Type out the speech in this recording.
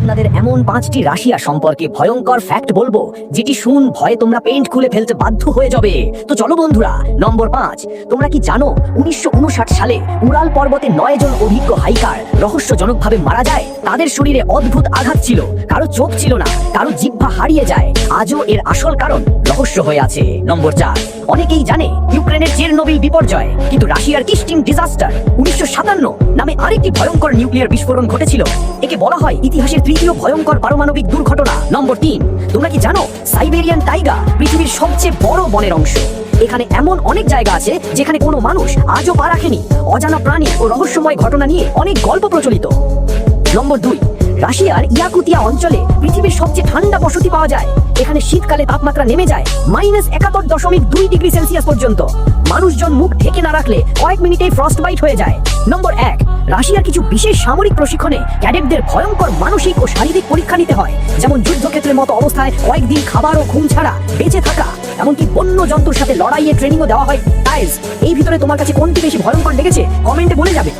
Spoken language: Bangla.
আপনাদের এমন 5টি রাশিয়া সম্পর্কে ভয়ঙ্কর ফ্যাক্ট বলবো যেটি শুন ভয়ে তোমরা পেন্ট খুলে ফেলতে বাধ্য হয়ে যাবে। তো চলো বন্ধুরা, নম্বর 5, তোমরা কি জানো 1959 সালে উরাল পর্বতে 9 জন অভিজ্ঞ হাইকার রহস্যজনকভাবে মারা যায়? তাদের শরীরে অদ্ভুত আঘাত ছিল, কারো চোখ ছিল না, কারো জিহ্বা হারিয়ে যায়। আজও এর আসল কারণ রহস্য হয়ে আছে। নম্বর 4, অনেকেই জানে ইউক্রেনের চেরনোবিল বিপর্যয়, কিন্তু রাশিয়ার কিস্টিং ডিজাস্টার 1957 নামে আরেকটি ভয়ঙ্কর নিউক্লিয়ার বিস্ফোরণ ঘটেছিল। একে বলা হয় ইতিহাসের তৃতীয় ভয়ঙ্কর পারমাণবিক দুর্ঘটনা। নম্বর 3, তোমরা কি জানো সাইবেরিয়ান টাইগা পৃথিবীর সবচেয়ে বড় বনের অংশ? এখানে এমন অনেক জায়গা আছে যেখানে কোনো মানুষ আজও পা রাখেনি। অজানা প্রাণী ও রহস্যময় ঘটনা নিয়ে অনেক গল্প প্রচলিত। নম্বর 2, রাশিয়ার ইয়াকুতিয়া অঞ্চলে পৃথিবীর সবচেয়ে ঠান্ডা বসতি পাওয়া যায়। এখানে শীতকালে তাপমাত্রা নেমে যায় -71.2 ডিগ্রি সেলসিয়াস পর্যন্ত। মানুষজন মুখ ঢেকে না রাখলে কয়েক মিনিটেই ফ্রস্ট বাইট হয়ে যায়। নম্বর 1, রাশিয়ার কিছু বিশেষ সামরিক প্রশিক্ষণে ক্যাডেটদের ভয়ঙ্কর মানসিক ও শারীরিক পরীক্ষা নিতে হয়, যেমন যুদ্ধক্ষেত্রের মতো অবস্থায় কয়েকদিন খাবার ও ঘুম ছাড়া বেঁচে থাকা, এমনকি বন্য জন্তুর সাথে লড়াইয়ের ট্রেনিংও দেওয়া হয়। গাইস, এই ভিতরে তোমার কাছে কোনটি বেশি ভয়ঙ্কর লেগেছে কমেন্টে বলে যাবে।